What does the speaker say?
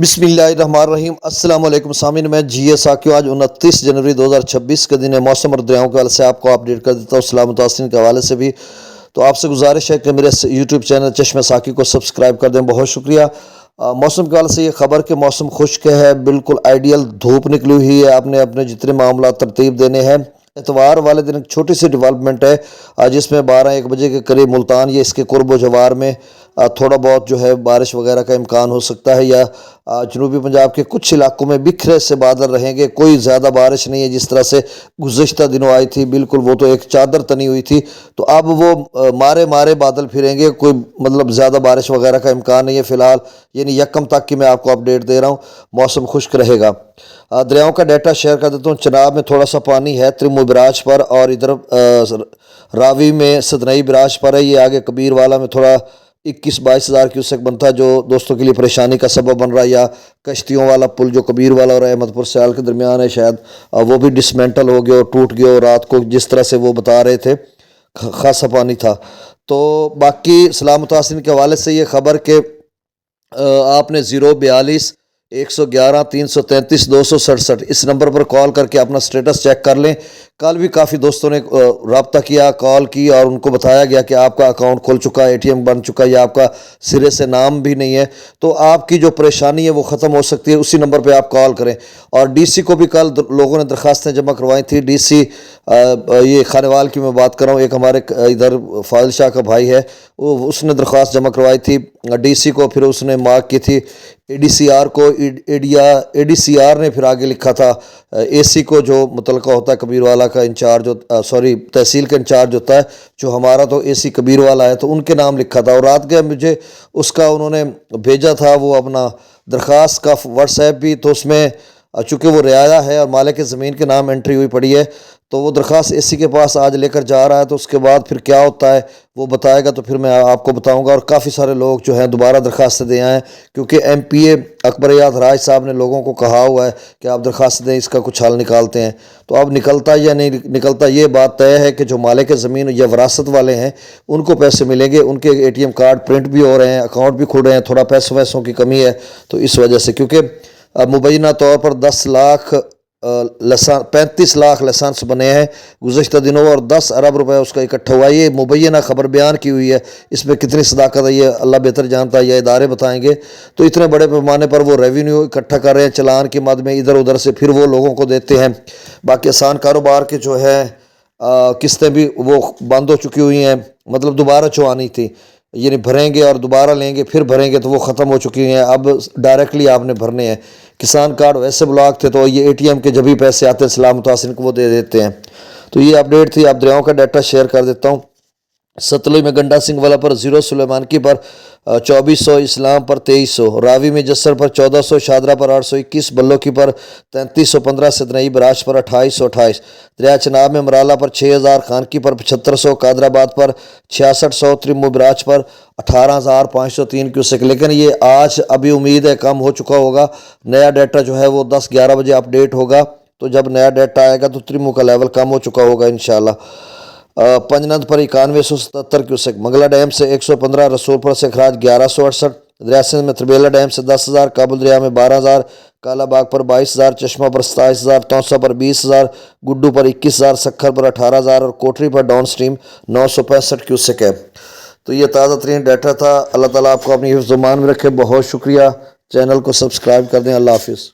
बिस्मिल्लाहिर्रहमानिर्रहीम। अस्सलाम वालेकुम सामीन, मैं जी साकियो। आज 29 जनवरी 2026 के दिन है। मौसम और दरियाओं के हवाले से आपको अपडेट कर देता हूँ, सलाह मुतासिन के हवाले से भी। तो आपसे गुजारिश है कि मेरे यूट्यूब चैनल चश्मे साकी को सब्सक्राइब कर दें, बहुत शुक्रिया। मौसम के हवाले से ये खबर कि मौसम खुश्क है, बिल्कुल आइडियल धूप निकली हुई है। आपने अपने जितने मामला तरतीब देने हैं। इतवार वाले दिन एक छोटी सी डेवलपमेंट है जिसमें 12-1 बजे के करीब मुल्तान या इसके कुर्ब जवार में थोड़ा बहुत जो है बारिश वगैरह का इम्कान हो सकता है, या जनूबी पंजाब के कुछ इलाकों में बिखरे से बादल रहेंगे। कोई ज़्यादा बारिश नहीं है जिस तरह से गुज़श्ता दिनों आई थी, बिल्कुल वो तो एक चादर तनी हुई थी। तो अब वो मारे मारे बादल फिरेंगे, कोई मतलब ज़्यादा बारिश वगैरह का इम्कान नहीं है फ़िलहाल। यानी यकम तक की मैं आपको अपडेट दे रहा हूँ, मौसम खुश्क रहेगा। दरियाओं का डाटा शेयर कर देता हूँ। चनाब में थोड़ा सा पानी है, त्रिमू बिराज पर, और इधर रावी में सदनई बिराज पर है। ये आगे कबीर वाला में थोड़ा 21-22 हज़ार क्यूसेक बनता है, जो दोस्तों के लिए परेशानी का सबब बन रहा है। या कश्तियों वाला पुल जो कबीर वाला और अहमदपुर सयाल के दरमियान है, शायद वो भी डिसमेंटल हो गया और टूट गया, और रात को जिस तरह से वो बता रहे थे खासा पानी था। तो बाकी सलाम मुतासिन के हवाले से ये खबर कि आपने 042 111 333 267 इस नंबर पर कॉल करके अपना स्टेटस चेक कर लें। कल भी काफ़ी दोस्तों ने रब्ता किया, कॉल की, और उनको बताया गया कि आपका अकाउंट खुल चुका है, एटीएम बन चुका है, या आपका सिरे से नाम भी नहीं है। तो आपकी जो परेशानी है वो ख़त्म हो सकती है, उसी नंबर पे आप कॉल करें। और डीसी को भी कल लोगों ने दरख्वास्तें जमा करवाई थी। डीसी ये खानेवाल की मैं बात कर रहा हूँ, एक हमारे इधर फाजिल शाह का भाई है, उसने दरख्वास्त जमा करवाई थी डीसी को, फिर उसने मार्क की थी एडीसीआर को, एडीसीआर ने फिर आगे लिखा था एसी को, जो मुतलका होता है कबीर वाला का इंचार्ज, सॉरी तहसील का इंचार्ज होता है, जो हमारा तो एसी कबीर वाला है, तो उनके नाम लिखा था। और रात गया मुझे उसका उन्होंने भेजा था वो अपना दरख्वास्त का व्हाट्सएप भी, तो उसमें चूँकि वो रियाया है और मालिक ज़मीन के नाम एंट्री हुई पड़ी है, तो वो दरख्वास्त एसी के पास आज लेकर जा रहा है। तो उसके बाद फिर क्या होता है वो बताएगा, तो फिर मैं आपको बताऊंगा। और काफ़ी सारे लोग जो हैं दोबारा दरख्वास्त दे आए हैं, क्योंकि एमपीए अकबरियात राज साहब ने लोगों को कहा हुआ है कि आप दरख्वास्त दें, इसका कुछ हल निकालते हैं। तो अब निकलता या नहीं निकलता ये बात तय है कि जो मालिक ज़मीन या वरासत वाले हैं उनको पैसे मिलेंगे। उनके एटीएम कार्ड प्रिंट भी हो रहे हैं, अकाउंट भी खुल रहे हैं। थोड़ा पैसों की कमी है, तो इस वजह से, क्योंकि मुबैना तौर पर 35 लाख लाइसेंस बने हैं गुज़श्ता दिनों, और 10 अरब रुपए उसका इकट्ठा हुआ। ये मुबैना खबर बयान की हुई है, इसमें कितनी सदाकत है ये अल्लाह बेहतर जानता है, ये इदारे बताएंगे। तो इतने बड़े पैमाने पर वो रेवेन्यू इकट्ठा कर रहे हैं चलान की मद में, इधर उधर से, फिर वो लोगों को देते हैं। बाकी आसान कारोबार के जो है किस्तें भी वो बंद हो चुकी हुई हैं, मतलब दोबारा चुआनी थी, यानी भरेंगे और दोबारा लेंगे, फिर भरेंगे, तो वो ख़त्म हो चुकी हैं। अब डायरेक्टली आपने भरने हैं। किसान कार्ड वैसे ब्लॉक थे, तो ये एटीएम के जब भी पैसे आते हैं सलाम मुतासिन को वो दे देते हैं। तो ये अपडेट थी। आप दरियाओं का डाटा शेयर कर देता हूँ। सतलुज में गंडा सिंह वाला पर 0, सुलेमानकी पर 2400, इस्लाम पर 2300, रावी में जस्सर पर 1400, शादरा पर 821, बल्लोकी पर 3315, सदनई बराज पर 2828, दरिया चनाब में मराला पर 6000, खानकी पर 7500, कादराबाद पर 6600, त्रिमू बराज पर 18503 क्यूसेक। लेकिन ये आज अभी उम्मीद है कम हो चुका होगा। नया डाटा जो है वो 10-11 बजे अपडेट होगा, तो जब नया डाटा आएगा तो त्रिमू का लेवल कम हो चुका होगा इंशाल्लाह। पंजनद पर 9177 क्यूसेक, मंगला डैम से 115, रसूलपुर से खराज 1168, दरिया सिंध में त्रिबेला डैम से 10,000, काबुल दरिया में 12,000, कालाबाग पर 22,000, चश्मा पर 27,000, तौसा पर 20,000, गुड्डू पर 21,000, सखर पर 18,000, और कोटरी पर डाउन स्ट्रीम 965 क्यूसेक है। तो ये ताज़ा तरीन डाटा था। अल्लाह ताला आपको अपनी हिफ्ज़-ओ-मान में रखे। बहुत शुक्रिया। चैनल को सब्सक्राइब कर दें। अल्लाह हाफिज़।